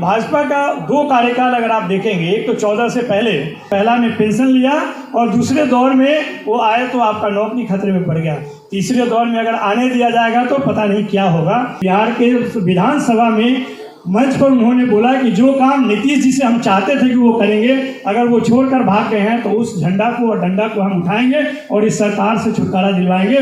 भाजपा का दो कार्यकाल अगर आप देखेंगे, एक तो 14 से पहला ने पेंशन लिया और दूसरे दौर में वो आए तो आपका नौकरी खतरे में पड़ गया। तीसरे दौर में अगर आने दिया जाएगा तो पता नहीं क्या होगा। बिहार के विधानसभा में मंच पर उन्होंने बोला कि जो काम नीतीश जी से हम चाहते थे कि वो करेंगे, अगर वो छोड़कर भाग गए हैं तो उस झंडा को और डंडा को हम उठाएंगे और इस सरकार से छुटकारा दिलवाएंगे।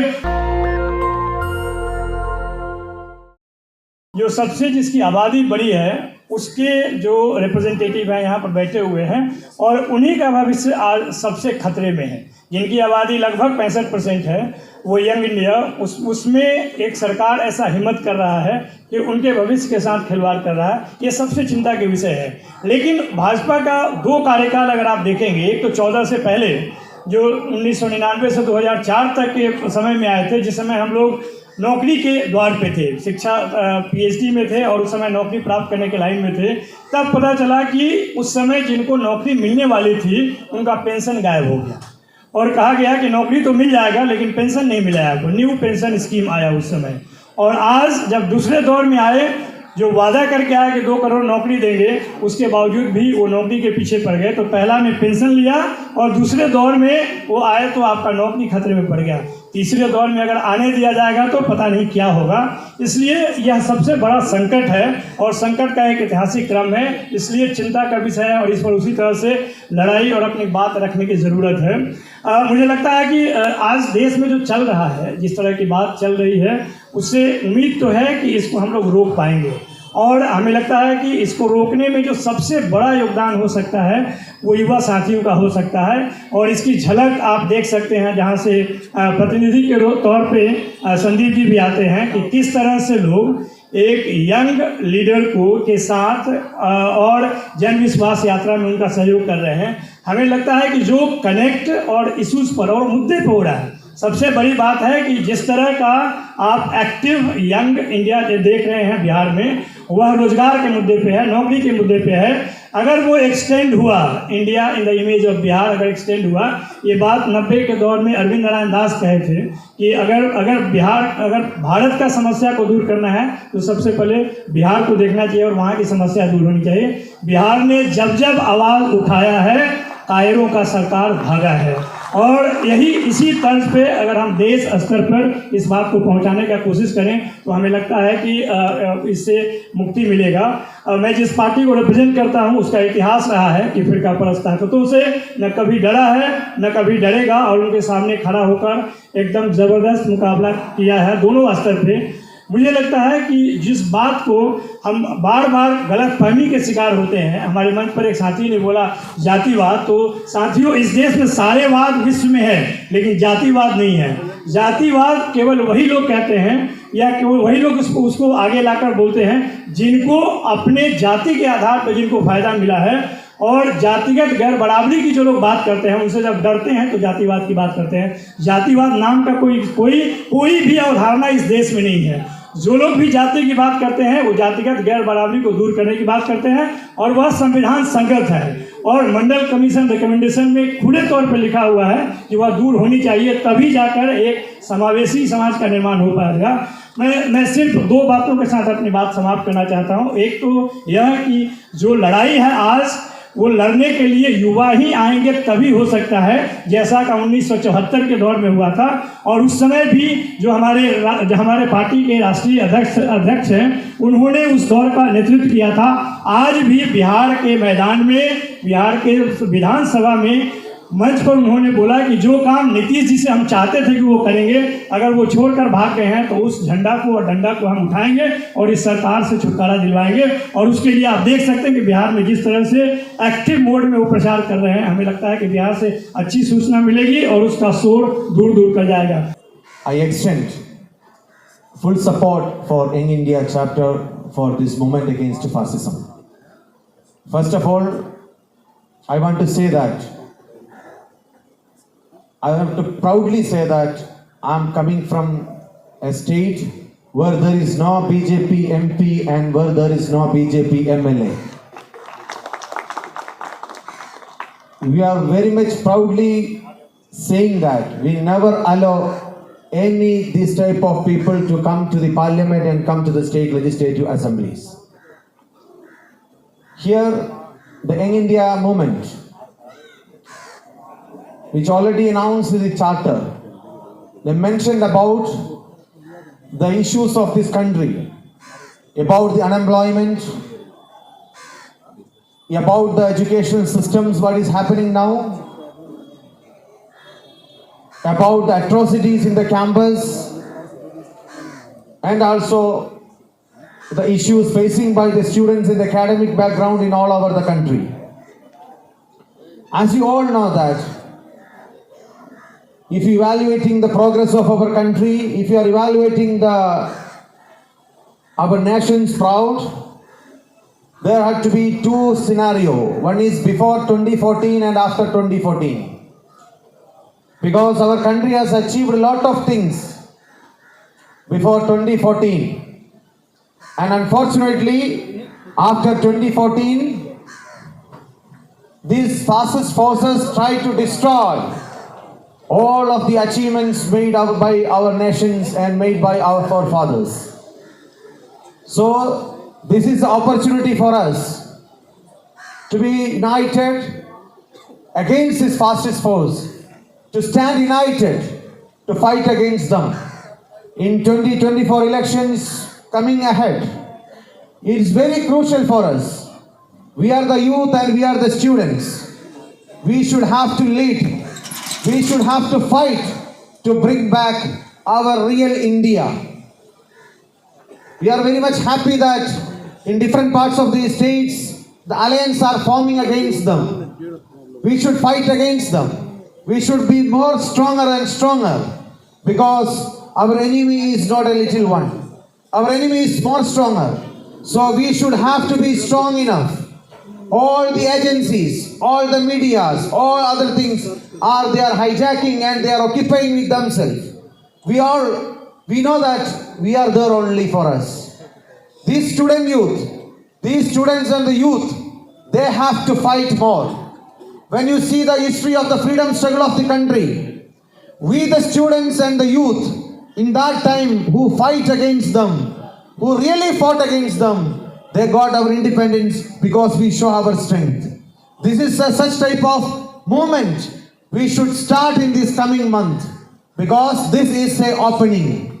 जो सबसे जिसकी आबादी बड़ी है उसके जो रिप्रेजेंटेटिव हैं यहाँ पर बैठे हुए हैं और उन्हीं का भविष्य आज सबसे खतरे में है। जिनकी आबादी लगभग 65% है, वो यंग इंडिया, उसमें एक सरकार ऐसा हिम्मत कर रहा है कि उनके भविष्य के साथ खिलवाड़ कर रहा है। ये सबसे चिंता के विषय है। लेकिन भाजपा का दो कार्यकाल अगर आप देखेंगे, एक तो 14 से पहले जो 1999 से 2004 तक के समय में आए थे, जिस समय हम लोग नौकरी के द्वार पे थे, शिक्षा पीएचडी में थे और उस समय नौकरी प्राप्त करने के लाइन में थे। तब पता चला कि उस समय जिनको नौकरी मिलने वाली थी उनका पेंशन गायब हो गया और कहा गया कि नौकरी तो मिल जाएगा लेकिन पेंशन नहीं मिला आपको। न्यू पेंशन स्कीम आया उस समय। और आज जब दूसरे दौर में आए, जो वादा करके आया कि 2 करोड़ नौकरी देंगे, उसके बावजूद भी वो नौकरी के पीछे पड़ गए। तो पहला ने पेंशन लिया और दूसरे दौर में वो आए तो आपका नौकरी खतरे में पड़ गया। तीसरे दौर में अगर आने दिया जाएगा तो पता नहीं क्या होगा। इसलिए यह सबसे बड़ा संकट है और संकट का एक ऐतिहासिक क्रम है। इसलिए चिंता का विषय है और इस पर उसी तरह से लड़ाई और अपनी बात रखने की ज़रूरत है। मुझे लगता है कि आज देश में जो चल रहा है, जिस तरह की बात चल रही है, उससे उम्मीद तो है कि इसको हम लोग रोक पाएंगे। और हमें लगता है कि इसको रोकने में जो सबसे बड़ा योगदान हो सकता है वो युवा साथियों का हो सकता है। और इसकी झलक आप देख सकते हैं, जहाँ से प्रतिनिधि के तौर पे संदीप जी भी आते हैं, कि किस तरह से लोग एक यंग लीडर के साथ और जन विश्वास यात्रा में उनका सहयोग कर रहे हैं। हमें लगता है कि जो कनेक्ट और इश्यूज़ पर और मुद्दे पर हो रहा है, सबसे बड़ी बात है कि जिस तरह का आप एक्टिव यंग इंडिया देख रहे हैं बिहार में, वह रोजगार के मुद्दे पे है, नौकरी के मुद्दे पे है। अगर वो एक्सटेंड हुआ, India in the image of Bihar अगर एक्सटेंड हुआ, ये बात 90 के दौर में अरविंद नारायण दास कहे थे कि अगर भारत का समस्या को दूर करना है तो सबसे पहले बिहार को देखना चाहिए और वहाँ की समस्या दूर होनी चाहिए। बिहार ने जब जब आवाज़ उठाया है, कायरों का सरकार भागा है। और यही इसी तर्ज पे अगर हम देश स्तर पर इस बात को पहुंचाने का कोशिश करें तो हमें लगता है कि इससे मुक्ति मिलेगा। मैं जिस पार्टी को रिप्रेजेंट करता हूं, उसका इतिहास रहा है कि फिरका परस्त ताकतों से न कभी डरा है न कभी डरेगा और उनके सामने खड़ा होकर एकदम ज़बरदस्त मुकाबला किया है दोनों स्तर पे। मुझे लगता है कि जिस बात को हम बार बार गलतफहमी के शिकार होते हैं, हमारे मंच पर एक साथी ने बोला जातिवाद, तो साथियों इस देश में सारे वाद विश्व में है लेकिन जातिवाद नहीं है। जातिवाद केवल वही लोग कहते हैं या केवल वही लोग उसको आगे लाकर बोलते हैं जिनको अपने जाति के आधार पर जिनको फायदा मिला है। और जातिगत गैर बराबरी की जो लोग बात करते हैं, उनसे जब डरते हैं तो जातिवाद की बात करते हैं। जातिवाद नाम का कोई भी अवधारणा इस देश में नहीं है। जो लोग भी जाति की बात करते हैं वो जातिगत गैर बराबरी को दूर करने की बात करते हैं और वह संविधान संगत है। और मंडल कमीशन रिकमेंडेशन में खुले तौर पर लिखा हुआ है कि वह दूर होनी चाहिए, तभी जाकर एक समावेशी समाज का निर्माण हो पाएगा। मैं सिर्फ 2 बातों के साथ अपनी बात समाप्त करना चाहता हूँ। एक तो यह कि जो लड़ाई है आज, वो लड़ने के लिए युवा ही आएंगे तभी हो सकता है, जैसा का 1974 के दौर में हुआ था। और उस समय भी जो हमारे पार्टी के राष्ट्रीय अध्यक्ष हैं, उन्होंने उस दौर का नेतृत्व किया था। आज भी बिहार के मैदान में, बिहार के विधानसभा में मंच पर उन्होंने बोला कि जो काम नीतीश जी से हम चाहते थे कि वो करेंगे, अगर वो छोड़कर भाग गए हैं तो उस झंडा को और डंडा को हम उठाएंगे और इस सरकार से छुटकारा दिलवाएंगे। और उसके लिए आप देख सकते हैं कि बिहार में जिस तरह से एक्टिव मोड में वो प्रचार कर रहे हैं, हमें लगता है कि बिहार से अच्छी सूचना मिलेगी और उसका शोर दूर दूर कर जाएगा। I extend full support for Young India chapter for this movement against fascism. First of all, I want to say that I have to proudly say that I am coming from a state where there is no BJP MP and where there is no BJP MLA. We are very much proudly saying that we never allow any this type of people to come to the parliament and come to the state legislative assemblies. here the Young India movement, which already announced in the charter, they mentioned about the issues of this country, about the unemployment, about the educational systems, what is happening now, about the atrocities in the campus, and also the issues facing by the students in the academic background in all over the country. As you all know that, if you are evaluating the progress of our country, if you are evaluating our nation's proud, there had to be two scenarios. One is before 2014 and after 2014. Because our country has achieved a lot of things before 2014. And unfortunately, after 2014, these fascist forces tried to destroy all of the achievements made by our nations and made by our forefathers. So, this is the opportunity for us to be united against this fascist force, to stand united to fight against them. In 2024 elections coming ahead, it is very crucial for us. We are the youth and we are the students. We should have to lead. We should have to fight to bring back our real India. We are very much happy that in different parts of the states, the alliance are forming against them. We should fight against them. We should be more stronger and stronger, because our enemy is not a little one. Our enemy is more stronger. So we should have to be strong enough. All the agencies, all the medias, all other things they are hijacking and they are occupying with themselves. We know that we are there only for us. These students and the youth, they have to fight more. When you see the history of the freedom struggle of the country, we the students and the youth, in that time who fight against them, who really fought against them, they got our independence because we show our strength. This is such type of movement we should start in this coming month, because this is a opening.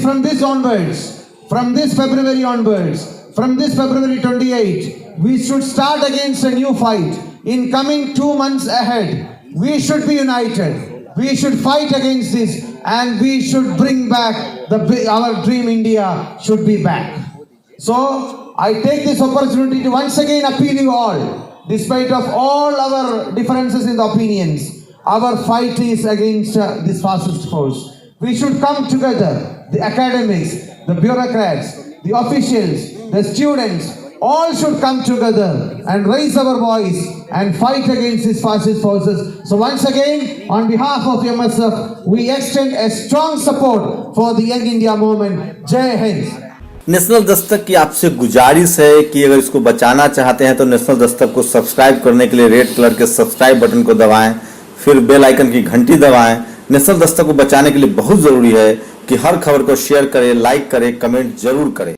From this onwards, from this February onwards, from this February 28, we should start against a new fight. In coming 2 months ahead, we should be united. We should fight against this and we should bring back our dream India should be back. So, I take this opportunity to once again appeal you all, despite of all our differences in the opinions, our fight is against this fascist force. We should come together, the academics, the bureaucrats, the officials, the students, all should come together and raise our voice and fight against these fascist forces. So once again, on behalf of MSF, we extend a strong support for the Young India movement. Jai Hind. National Dastak की आपसे गुजारिश है कि अगर इसको बचाना चाहते हैं तो नेशनल दस्तक को सब्सक्राइब करने के लिए रेड कलर के सब्सक्राइब बटन को दबाएं, फिर बेल आइकन की घंटी दबाएं। नेशनल दस्तक को बचाने के लिए बहुत जरूरी है कि हर खबर को शेयर करें, लाइक करें, कमेंट जरूर करें।